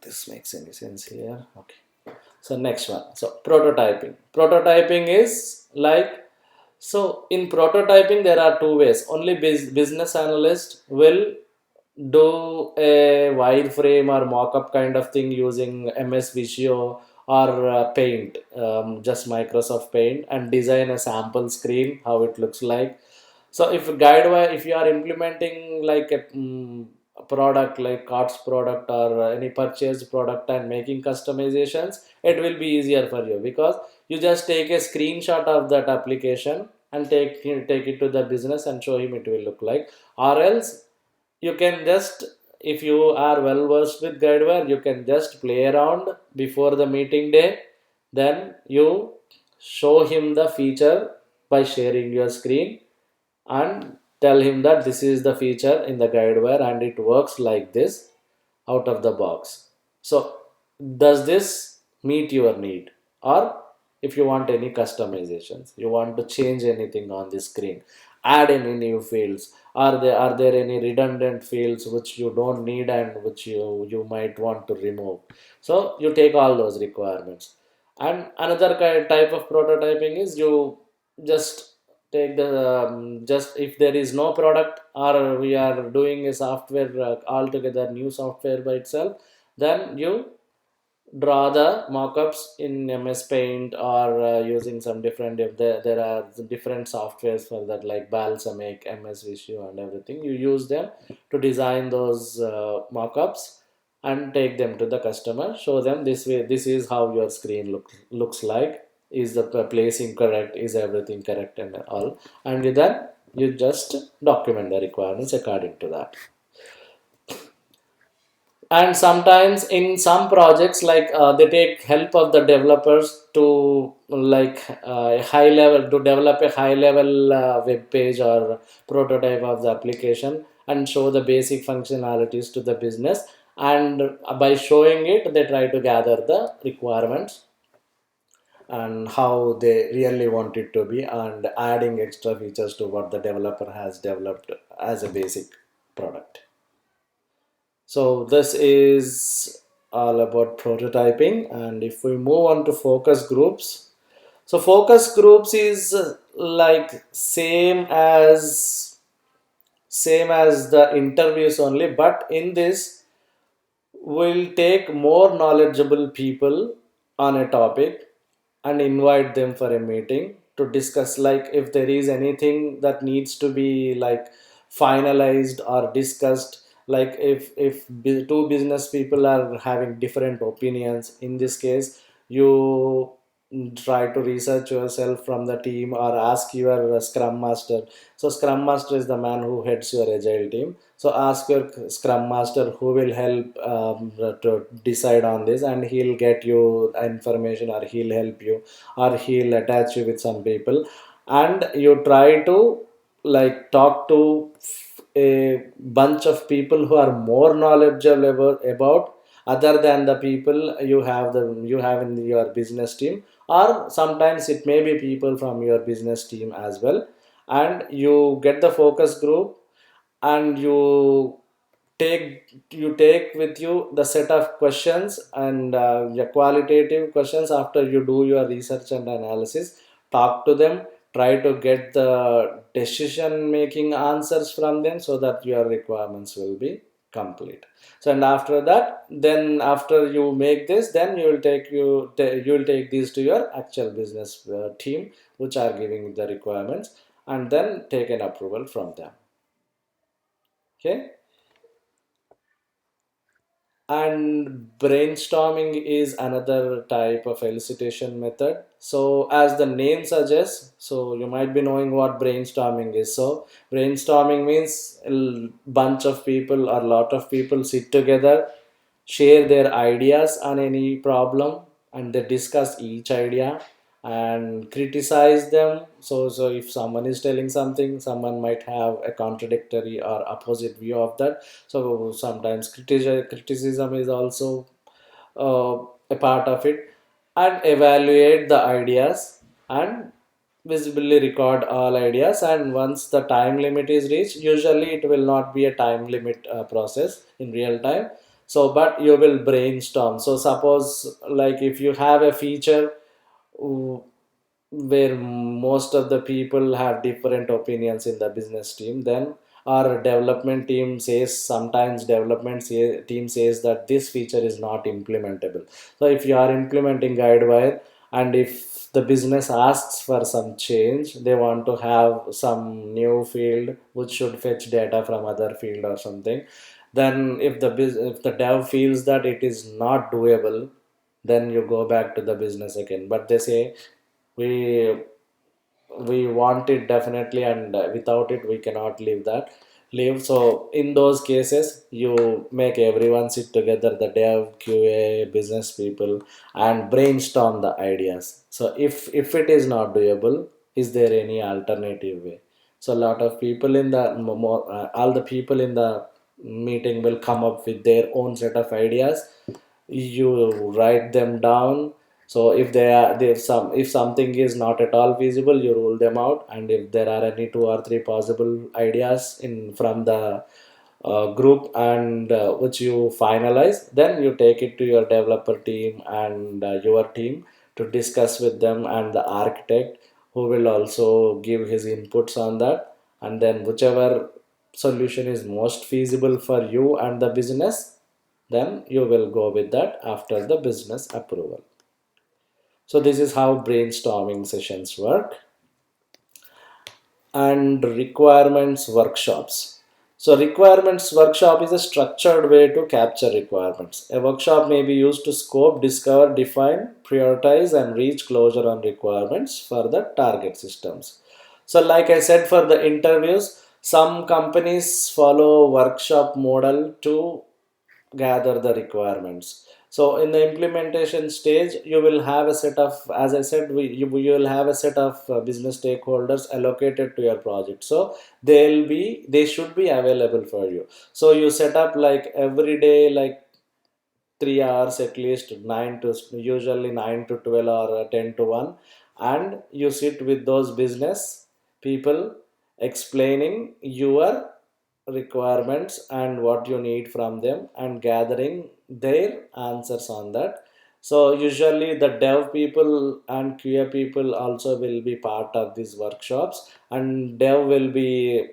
this makes any sense here. Okay. So next one. So prototyping. Prototyping is like, so in prototyping there are two ways. Only business analyst will do a wireframe or mock-up kind of thing using MS Visio or Paint, just Microsoft Paint, and design a sample screen how it looks like. So if guidewire, if you are implementing like a product like cards product or any purchase product and making customizations, it will be easier for you because you just take a screenshot of that application and take it to the business and show him it will look like. Or else you can just, if you are well versed with guidewire, you can just play around before the meeting day, then you show him the feature by sharing your screen and tell him that this is the feature in the guidewire and it works like this out of the box. So does this meet your need? Or if you want any customizations, you want to change anything on the screen, add any new fields, are there any redundant fields which you don't need and which you might want to remove? So you take all those requirements. And another type of prototyping is you just take the just if there is no product or we are doing a software altogether new software by itself, then you draw the mockups in MS Paint or using some different, if there are different softwares for that like Balsamic, MS Visio and everything, you use them to design those mockups and take them to the customer, show them this way, this is how your screen looks like, is the placing correct, is everything correct and all, and with that you just document the requirements according to that. And sometimes in some projects like they take help of the developers to like high level, to develop a high level web page or prototype of the application and show the basic functionalities to the business, and by showing it they try to gather the requirements and how they really want it to be and adding extra features to what the developer has developed as a basic product. So this is all about prototyping. And if we move on to focus groups, so focus groups is like same as the interviews only, but in this we'll take more knowledgeable people on a topic and invite them for a meeting to discuss, like if there is anything that needs to be like finalized or discussed, like if two business people are having different opinions, in this case you try to research yourself from the team or ask your scrum master. So scrum master is the man who heads your agile team, so ask your scrum master who will help to decide on this, and he'll get you information or he'll help you or he'll attach you with some people, and you try to like talk to a bunch of people who are more knowledgeable about other than the people you have in your business team, or sometimes it may be people from your business team as well. And you get the focus group and you take with you the set of questions and the qualitative questions. After you do your research and analysis, talk to them, try to get the decision making answers from them so that your requirements will be complete. So and after that, then after you make this, then you will take these to your actual business team which are giving the requirements, and then take an approval from them. Okay. And brainstorming is another type of elicitation method. So as the name suggests, so you might be knowing what brainstorming is. So brainstorming means a bunch of people or lot of people sit together, share their ideas on any problem, and they discuss each idea and criticize them. So if someone is telling something, someone might have a contradictory or opposite view of that. So sometimes criticism is also a part of it. And evaluate the ideas and visibly record all ideas, and once the time limit is reached, usually it will not be a time limit process in real time. So but you will brainstorm. So suppose like if you have a feature where most of the people have different opinions in the business team, then our development team says, sometimes team says that this feature is not implementable. So if you are implementing guidewire, and if the business asks for some change, they want to have some new field which should fetch data from other field or something, then if the dev feels that it is not doable, then you go back to the business again. But they say we we want it definitely, and without it we cannot live. So in those cases you make everyone sit together, the dev, QA, business people, and brainstorm the ideas. So if it is not doable, is there any alternative way? So a lot of people in the all the people in the meeting will come up with their own set of ideas. You write them down. So if something is not at all feasible, you rule them out, and if there are any two or three possible ideas in from the group, and which you finalize, then you take it to your developer team and your team to discuss with them, and the architect who will also give his inputs on that. And then whichever solution is most feasible for you and the business, then you will go with that after the business approval. So this is how brainstorming sessions work. And requirements workshops. So requirements workshop is a structured way to capture requirements. A workshop may be used to scope, discover, define, prioritize, and reach closure on requirements for the target systems. So like I said, for the interviews, some companies follow workshop model to gather the requirements. So in the implementation stage, you will have a set of, as I said, you will have a set of business stakeholders allocated to your project. So they should be available for you. So you set up like every day, like 3 hours at least, 9 to 12 or 10 to 1, and you sit with those business people explaining your requirements and what you need from them, and gathering their answers on that. So usually the dev people and QA people also will be part of these workshops, and dev will be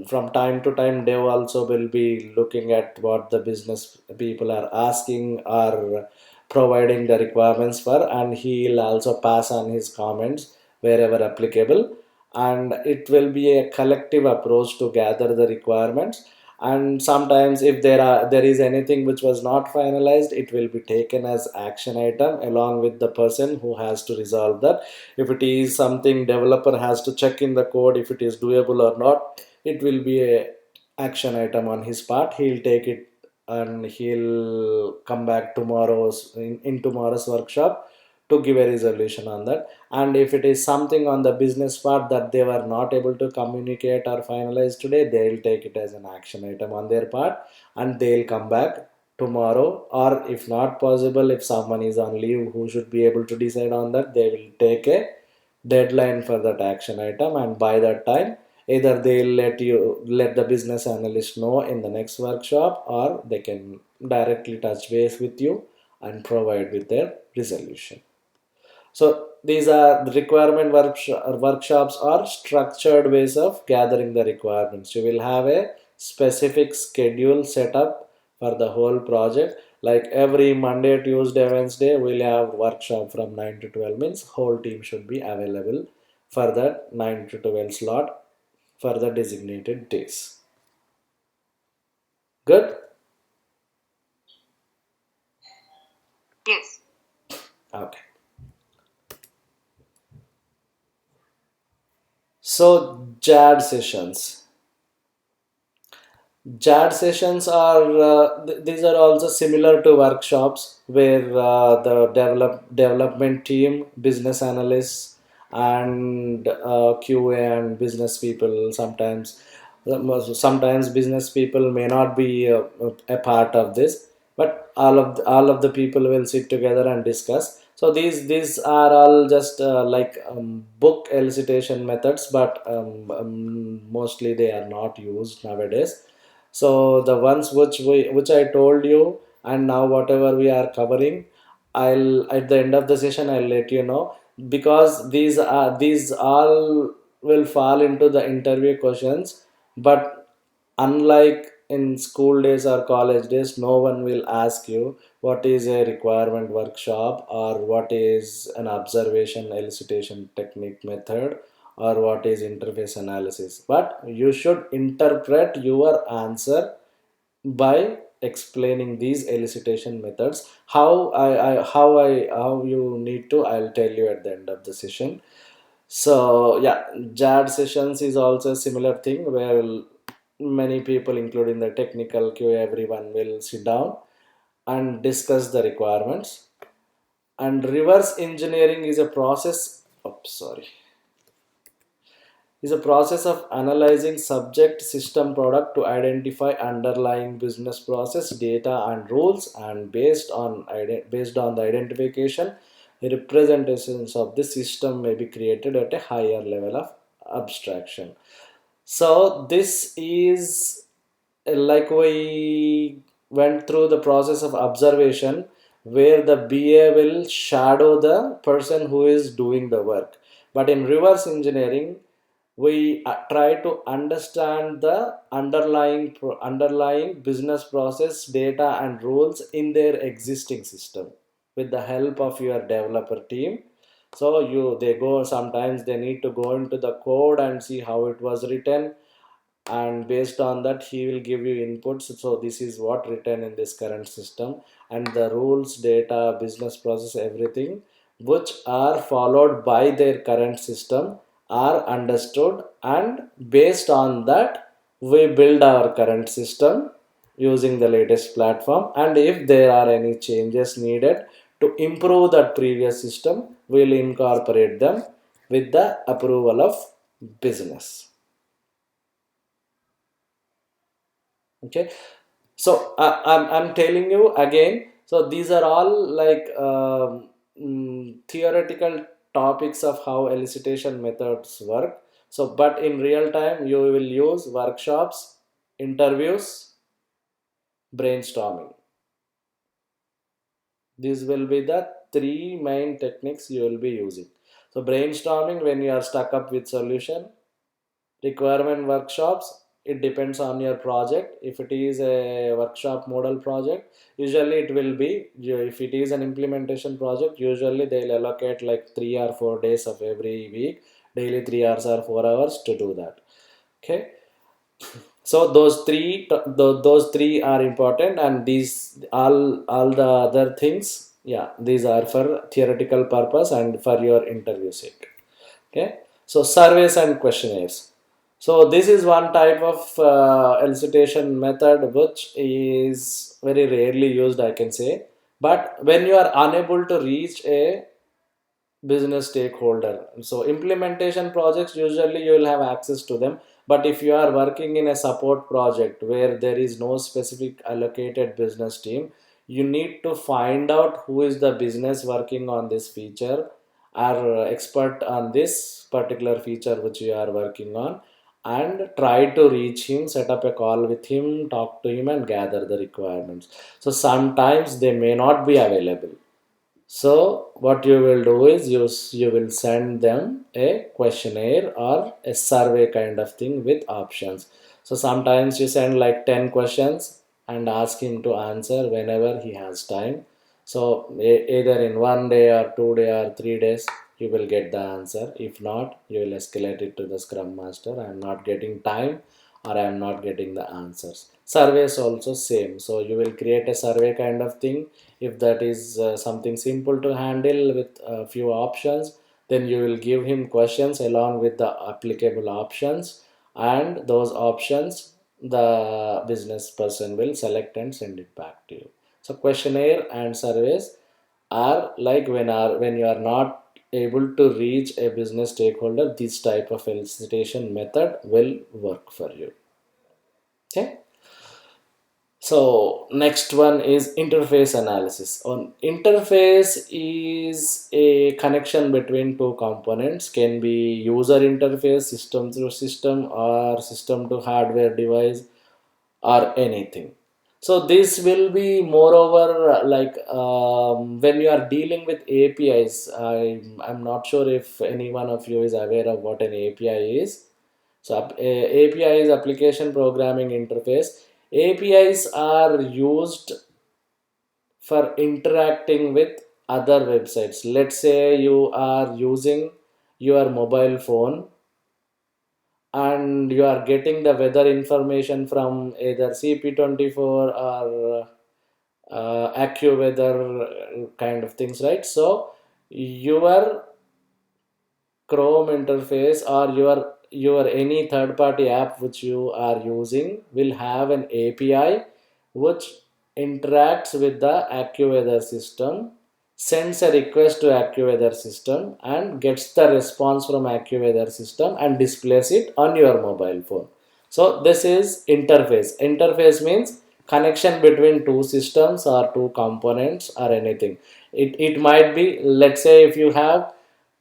from time to time, dev also will be looking at what the business people are asking or providing the requirements for, and he'll also pass on his comments wherever applicable. And it will be a collective approach to gather the requirements. And sometimes if there is anything which was not finalized, it will be taken as action item along with the person who has to resolve that. If it is something developer has to check in the code if it is doable or not, it will be a action item on his part. He'll take it and he'll come back in tomorrow's workshop to give a resolution on that. And if it is something on the business part that they were not able to communicate or finalize today, they'll take it as an action item on their part, and they'll come back tomorrow. Or if not possible, if someone is on leave who should be able to decide on that, they will take a deadline for that action item, and by that time either they'll let the business analyst know in the next workshop, or they can directly touch base with you and provide with their resolution. So these are the workshops are structured ways of gathering the requirements. You will have a specific schedule set up for the whole project. Like every Monday, Tuesday, Wednesday, we'll have workshop from 9 to 12, means whole team should be available for that 9 to 12 slot for the designated days. Good? Yes. Okay. So JAD sessions. JAD sessions are these are also similar to workshops where the development team, business analysts, and QA and business people sometimes business people may not be a part of this, but all of the people will sit together and discuss. So these are all just like book elicitation methods, but mostly they are not used nowadays. So the ones which I told you, and now whatever we are covering, I'll at the end of the session I'll let you know, because these all will fall into the interview questions. But unlike in school days or college days, no one will ask you what is a requirement workshop, or what is an observation elicitation technique method, or what is interface analysis. But you should interpret your answer by explaining these elicitation methods. How you need to, I'll tell you at the end of the session. So yeah, JAD sessions is also a similar thing, where many people, including the technical QA, everyone will sit down and discuss the requirements. And reverse engineering is a process. Sorry, is a process of analyzing subject system product to identify underlying business process data and rules, and based on the identification, representations of the system may be created at a higher level of abstraction. So this is like we went through the process of observation, where the BA will shadow the person who is doing the work. But in reverse engineering, we try to understand the underlying business process data and rules in their existing system with the help of your developer team. So they go, sometimes they need to go into the code and see how it was written, and based on that he will give you inputs. So this is what written in this current system, and the rules, data, business process, everything which are followed by their current system are understood, and based on that we build our current system using the latest platform. And if there are any changes needed to improve that previous system, we'll incorporate them with the approval of business. Okay, so I'm telling you again, so these are all like theoretical topics of how elicitation methods work. So but in real time you will use workshops, interviews, brainstorming. These will be the three main techniques you will be using. So brainstorming, when you are stuck up with solution. Requirement workshops, it depends on your project. If it is a workshop model project, usually it will be, if it is an implementation project, usually they'll allocate like 3 or 4 days of every week, daily 3 hours or 4 hours to do that. Okay, so those three are important, and these all the other things, yeah, these are for theoretical purpose and for your interview sake. Okay, so surveys and questionnaires. So this is one type of elicitation method which is very rarely used, I can say. But when you are unable to reach a business stakeholder, so implementation projects, usually you will have access to them. But if you are working in a support project where there is no specific allocated business team, you need to find out who is the business working on this feature, or expert on this particular feature which you are working on, and try to reach him, set up a call with him, talk to him, and gather the requirements. So sometimes they may not be available. So what you will do is you will send them a questionnaire or a survey kind of thing with options. So sometimes you send like 10 questions and ask him to answer whenever he has time. So either in 1 day or 2 day or 3 days you will get the answer. If not, you will escalate it to the scrum master. I am not getting time, or I am not getting the answers. Surveys also same. So you will create a survey kind of thing. If that is something simple to handle with a few options, then you will give him questions along with the applicable options, and those options the business person will select and send it back to you. So questionnaire and surveys are like when you are not able to reach a business stakeholder, this type of elicitation method will work for you. Okay, so next one is interface analysis. On interface is a connection between two components, can be user interface, system through system, or system to hardware device, or anything. So this will be moreover when you are dealing with APIs. I'm not sure if any one of you is aware of what an API is. So API is application programming interface. APIs are used for interacting with other websites. Let's say you are using your mobile phone and you are getting the weather information from either CP24 or AccuWeather kind of things, right? So your Chrome interface or your any third party app which you are using will have an API which interacts with the AccuWeather system, sends a request to AccuWeather system and gets the response from AccuWeather system and displays it on your mobile phone. So this is interface. Interface means connection between two systems or two components or anything. It might be, let's say if you have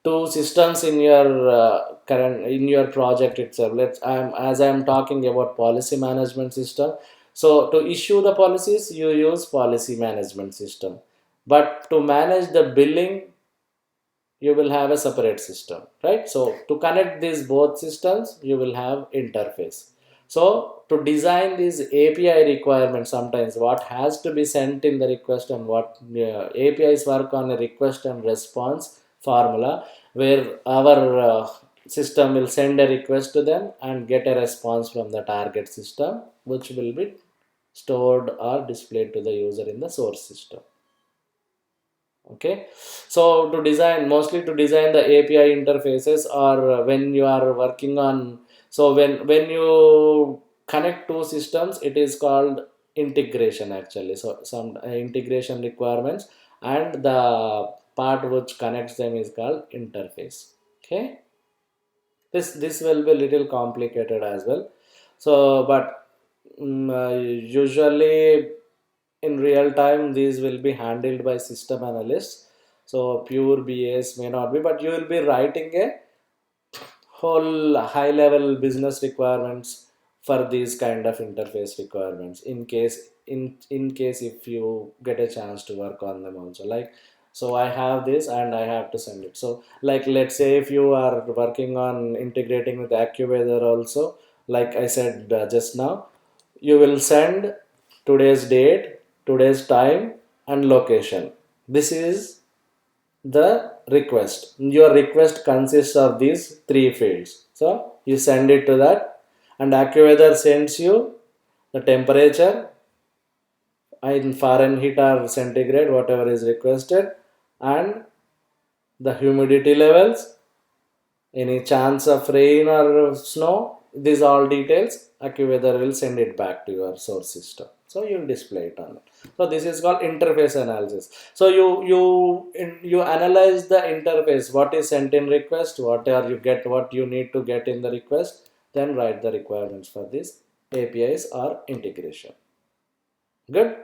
two systems in your current in your project itself. As I'm talking about policy management system. So to issue the policies you use policy management system, but to manage the billing you will have a separate system, right? So to connect these both systems you will have interface. So to design these API requirements, sometimes what has to be sent in the request and what APIs work on a request and response formula, where our system will send a request to them and get a response from the target system, which will be stored or displayed to the user in the source system. Okay, so to design, mostly to design the API interfaces, or when you are working on, so when you connect two systems it is called integration actually. So some integration requirements, and the part which connects them is called interface. Okay, this will be a little complicated as well. So but usually in real time these will be handled by system analysts. So pure BAs may not be, but you will be writing a whole high level business requirements for these kind of interface requirements, in case in case if you get a chance to work on them also. Like, so I have this and I have to send it. So like, let's say if you are working on integrating with AccuWeather also, like I said just now, you will send today's date, today's time and location. This is the request. Your request consists of these three fields. So you send it to that, and AccuWeather sends you the temperature in Fahrenheit or centigrade, whatever is requested, and the humidity levels, any chance of rain or snow. These all details AccuWeather will send it back to your source system. So you'll display it on it. So this is called interface analysis. So you analyze the interface, what is sent in request, what are you get, what you need to get in the request, then write the requirements for this APIs or integration. Good.